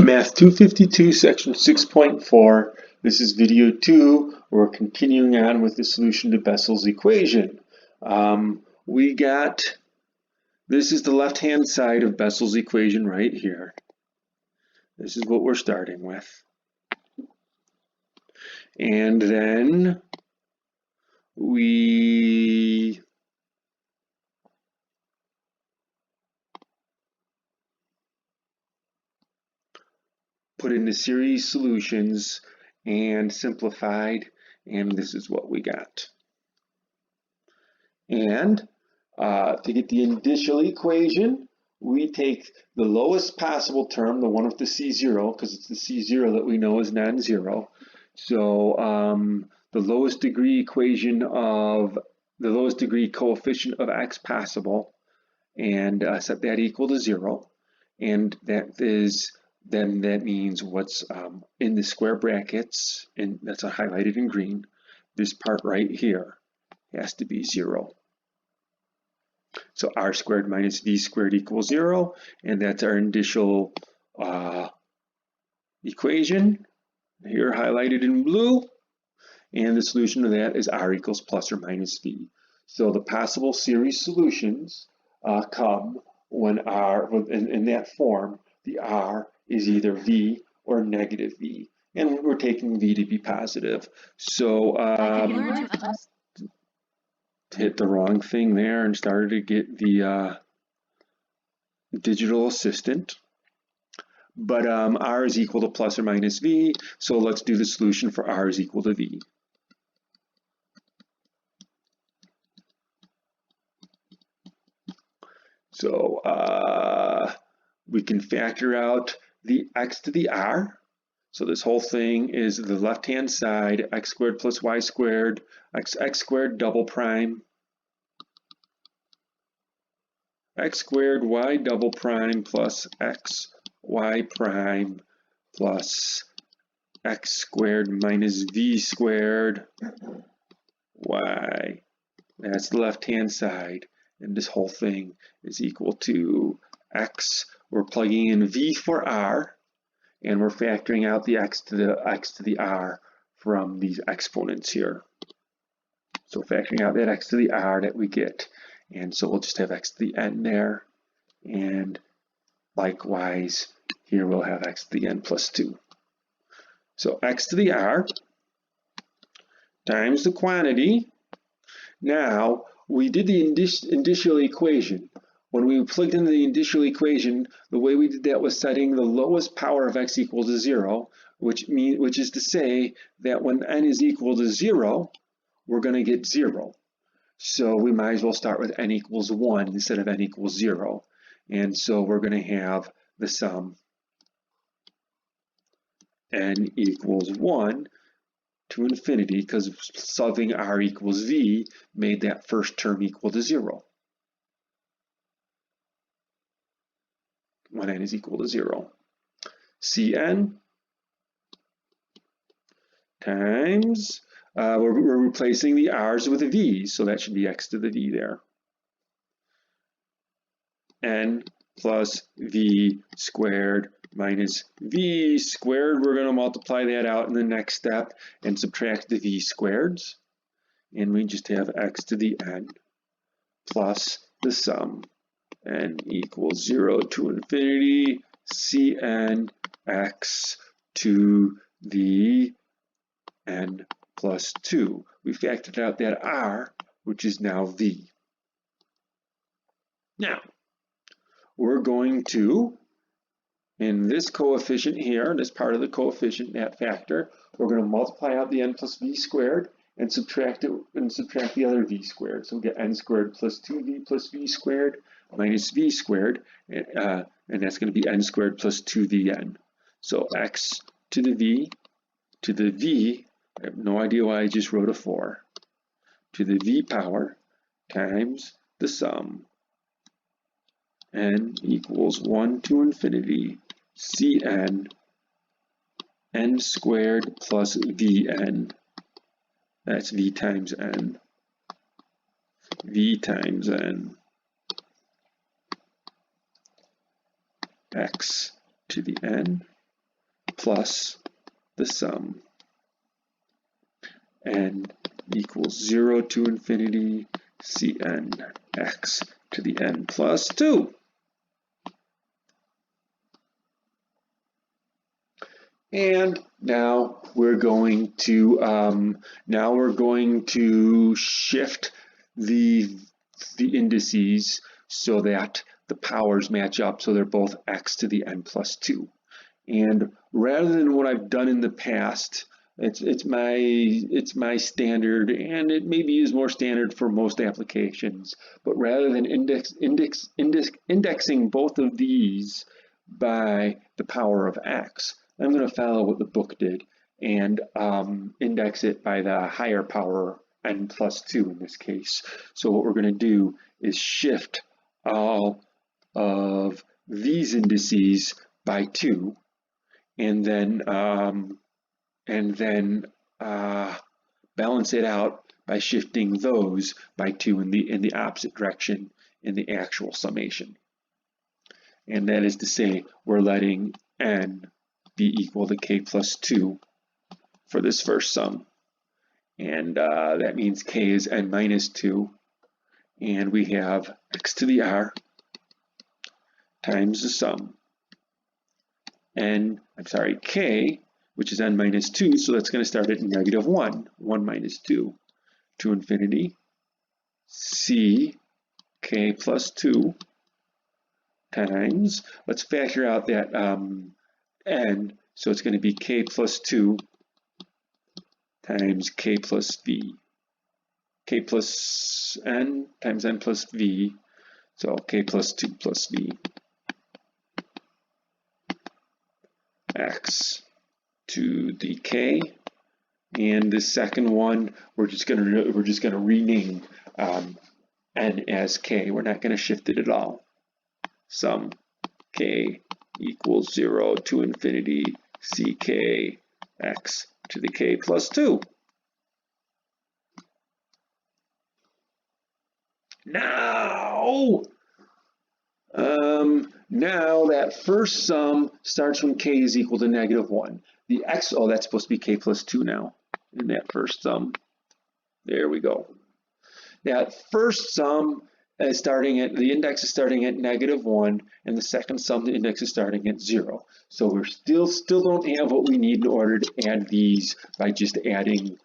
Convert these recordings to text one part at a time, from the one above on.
Math 252, section 6.4. This is video 2. We're continuing on with the solution to Bessel's equation. This is the left-hand side of Bessel's equation right here. This is what we're starting with. And then we put in the series solutions and simplified, and this is what we got. And to get the initial equation, we take the lowest possible term, the one with the C0, because it's the C0 that we know is non-zero. So the lowest degree coefficient of x possible, and set that equal to 0. And that means what's in the square brackets, and that's highlighted in green. This part right here has to be 0. So r squared minus v squared equals 0, and that's our initial equation, here highlighted in blue, and the solution to that is r equals plus or minus v. So the possible series solutions come when r, in that form, the r is either v or negative v, and we're taking v to be positive. So hit the wrong thing there and started to get the digital assistant. But r is equal to plus or minus v, so let's do the solution for r is equal to v. So we can factor out the x to the r. So this whole thing is the left-hand side, x squared plus y squared, x squared double prime, x squared y double prime plus x y prime plus x squared minus v squared y. That's the left-hand side. And this whole thing is equal to x. We're plugging in v for r, and we're factoring out the x to the r from these exponents here. So factoring out that x to the r that we get. And so we'll just have x to the n there. And likewise, here we'll have x to the n plus 2. So x to the r times the quantity. Now, we did the initial equation. When we plugged in the initial equation, the way we did that was setting the lowest power of x equal to 0, which is to say that when n is equal to 0, we're going to get 0. So we might as well start with n equals 1 instead of n equals 0. And so we're going to have the sum n equals 1 to infinity, because solving r equals v made that first term equal to 0. When n is equal to 0. Cn times, we're replacing the r's with a v, so that should be x to the v there. N plus v squared minus v squared. We're going to multiply that out in the next step and subtract the v squareds. And we just have x to the n plus the sum n equals 0 to infinity Cn x to the n plus 2. We factored out that r, which is now v. Now, we're going to, in this coefficient here, this part of the coefficient, that factor, we're going to multiply out the n plus v squared and subtract the other v squared. So we'll get n squared plus 2v plus v squared minus v squared, and that's going to be n squared plus 2vn. So x to the v, I have no idea why I just wrote a 4, to the v power times the sum n equals 1 to infinity Cn n squared plus vn. That's v times n. V times n. X to the n plus the sum. N equals 0 to infinity Cn x to the n plus 2. And now we're going to shift the indices so that the powers match up, so they're both x to the n plus 2. And rather than what I've done in the past, it's my standard, and it maybe is more standard for most applications. But rather than indexing both of these by the power of x, I'm going to follow what the book did and index it by the higher power n plus 2 in this case. So what we're going to do is shift all of these indices by 2, and then balance it out by shifting those by 2 in the opposite direction in the actual summation. And that is to say, we're letting n be equal to k plus 2 for this first sum. And that means k is n minus 2. And we have x to the r times the sum. K, which is n minus 2, so that's going to start at negative 1. 1 minus 2 to infinity. C, k plus 2 times, let's factor out that n, so it's going to be k plus 2 times k plus v. K plus n times n plus v, so k plus 2 plus v. X to the k, and the second one we're just going to rename n as k. We're not going to shift it at all. Sum k equals 0 to infinity ck x to the k plus 2. Now that first sum starts when k is equal to negative 1. The x, oh, that's supposed to be k plus 2 now in that first sum. There we go. That first sum is the index is starting at negative 1, and the second sum, the index is starting at 0. So we're still don't have what we need in order to add these by just adding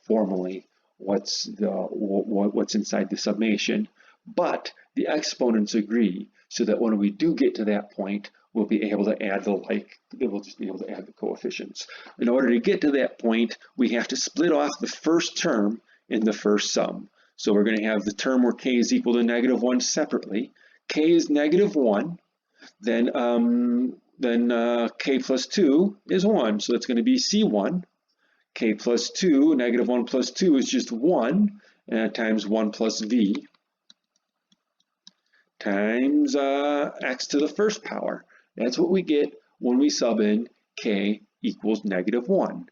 formally what's inside the summation. But the exponents agree, so that when we do get to that point, we'll be able to add we'll just be able to add the coefficients. In order to get to that point, we have to split off the first term in the first sum. So we're going to have the term where k is equal to negative 1 separately. K is negative 1, then k plus 2 is 1, so that's going to be C1. K plus 2, negative 1 plus 2 is just 1, times 1 plus v, times x to the first power. That's what we get when we sub in k equals negative 1.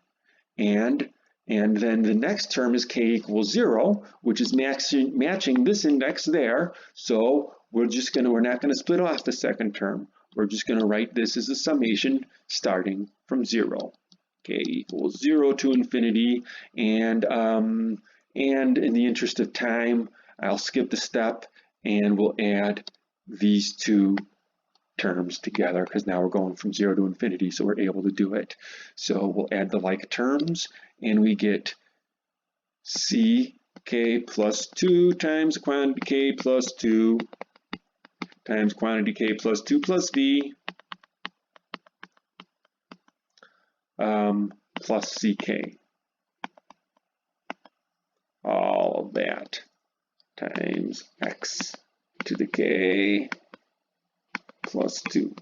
And then the next term is k equals 0, which is matching this index there. So we're not going to split off the second term. We're just going to write this as a summation starting from 0. K equals 0 to infinity. And in the interest of time, I'll skip the step and we'll add these two terms together, because now we're going from 0 to infinity, so we're able to do it. So we'll add the like terms, and we get ck plus 2 times quantity k plus 2 times quantity k plus 2 plus v plus ck. All of that times x to the k plus 2.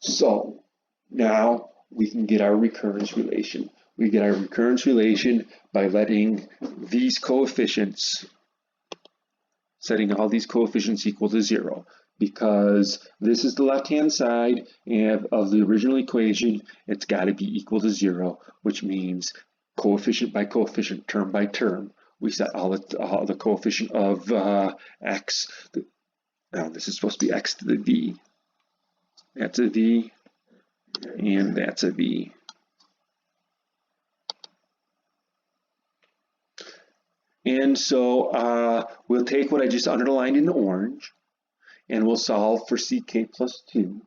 So now we can get our recurrence relation. We get our recurrence relation by letting these coefficients, setting all these coefficients equal to 0, because this is the left-hand side of the original equation. It's got to be equal to 0, which means coefficient by coefficient, term by term. We set all the coefficient of x. Now this is supposed to be x to the v. That's a V, and that's a V. And so we'll take what I just underlined in orange, and we'll solve for CK plus 2,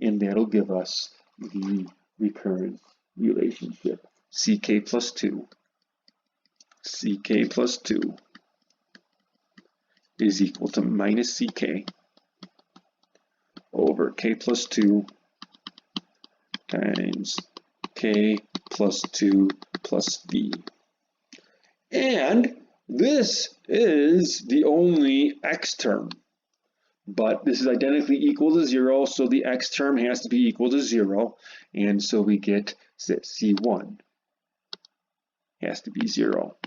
and that'll give us the recurrence relationship. CK plus 2. CK plus 2 is equal to minus CK over K plus 2 times K plus 2 plus V. And this is the only X term, but this is identically equal to 0, so the X term has to be equal to 0, and so we get that C1 has to be 0.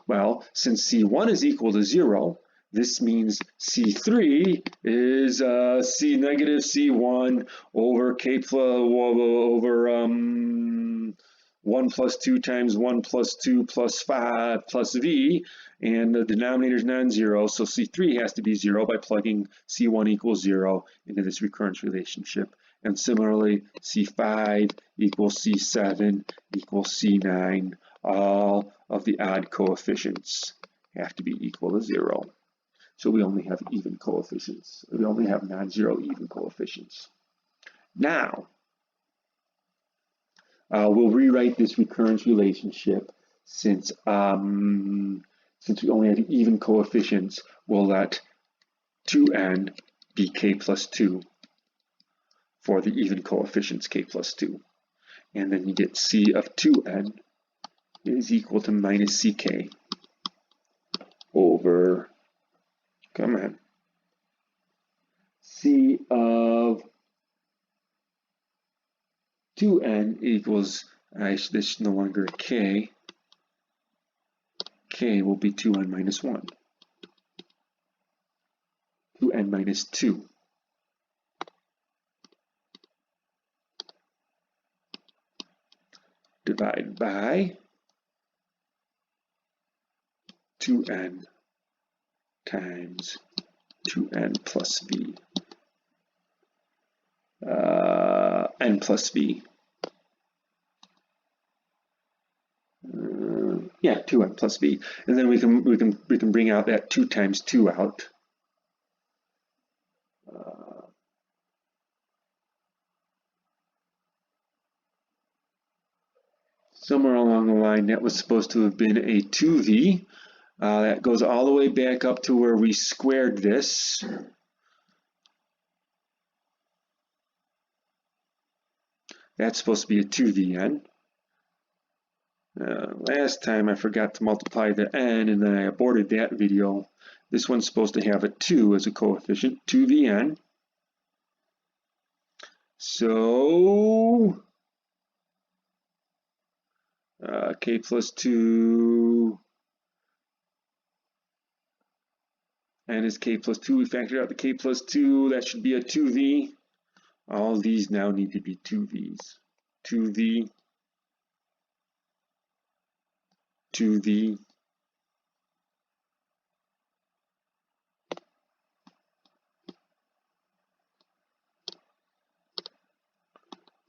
Well, since C1 is equal to 0, this means C3 is C negative C1 over K plus over 1 plus 2 times 1 plus 2 plus 5 plus V, and the denominator is non-zero, so C3 has to be 0 by plugging C1 equals 0 into this recurrence relationship. And similarly, C5 equals C7 equals C9. All of the odd coefficients have to be equal to 0. So we only have even coefficients. We only have non-zero even coefficients. Now, we'll rewrite this recurrence relationship since we only have even coefficients. We'll let 2n be k plus 2 for the even coefficients k plus 2. And then you get c of 2n is equal to minus ck over, come on, c of 2n equals, this is no longer k. K will be 2n minus 1. 2n minus 2. Divided by 2n times 2n plus v. N plus v. Yeah, 2n plus v, and then we can bring out that 2 times 2 out. Somewhere along the line, that was supposed to have been a 2v. That goes all the way back up to where we squared this. That's supposed to be a 2vn. Last time I forgot to multiply the n, and then I aborted that video. This one's supposed to have a 2 as a coefficient, 2vn. So k plus 2, n is k plus 2. We factored out the k plus 2. That should be a 2v. All these now need to be 2v's. 2v, 2v,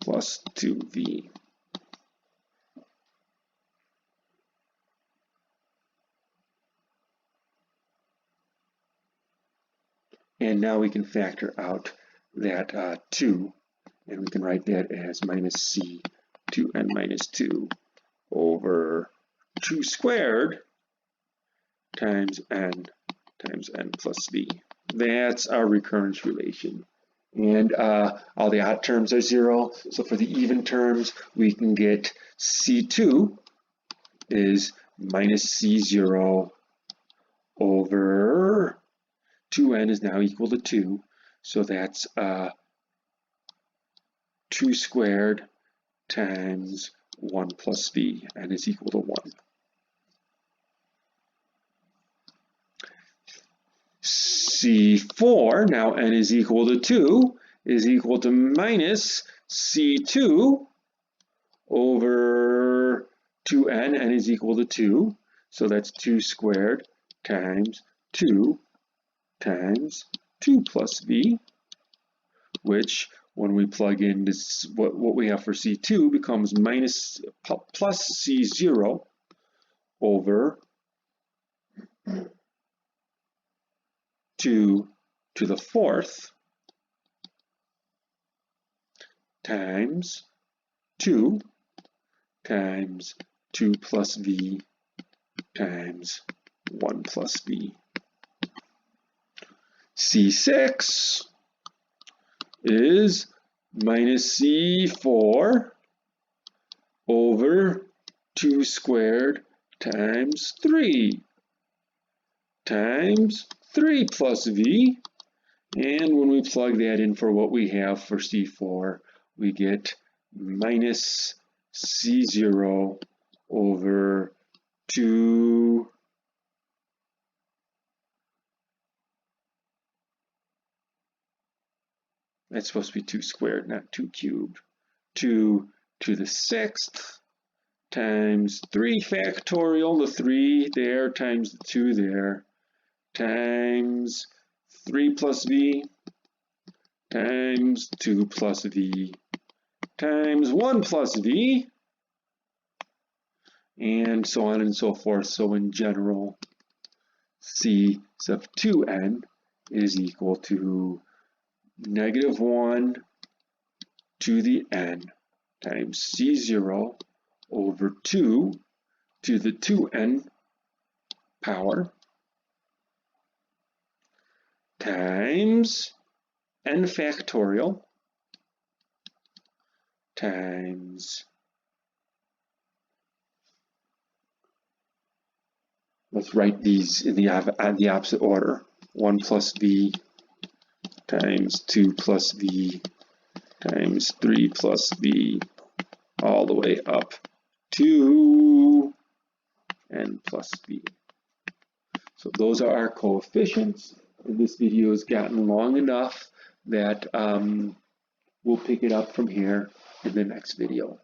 plus 2v. And now we can factor out that 2, and we can write that as minus c 2n minus 2 over 2 squared times n plus v. That's our recurrence relation. And all the odd terms are 0. So for the even terms, we can get C2 is minus C0 over 2n is now equal to 2. So that's 2 squared times 1 plus v, n is equal to 1. C4, now n is equal to 2, is equal to minus C2 over 2n, n is equal to 2. So that's 2 squared times 2 times 2 plus v, which when we plug in this, what we have for C2 becomes plus C0 over 2 to the fourth times 2 times 2 plus v times 1 plus v. C6 is minus C4 over 2 squared times 3 times 3 plus v, and when we plug that in for what we have for C4, we get minus C0 over 2 that's supposed to be 2 squared, not 2 cubed. 2 to the sixth times 3 factorial, the 3 there times the 2 there, times 3 plus v times 2 plus v times 1 plus v, and so on and so forth. So in general, C sub 2n is equal to negative 1 to the n times C0 over 2 to the 2n power times n factorial times, let's write these in the opposite order, 1 plus v times 2 plus v times 3 plus v all the way up to n plus v. So those are our coefficients. And this video has gotten long enough that we'll pick it up from here in the next video.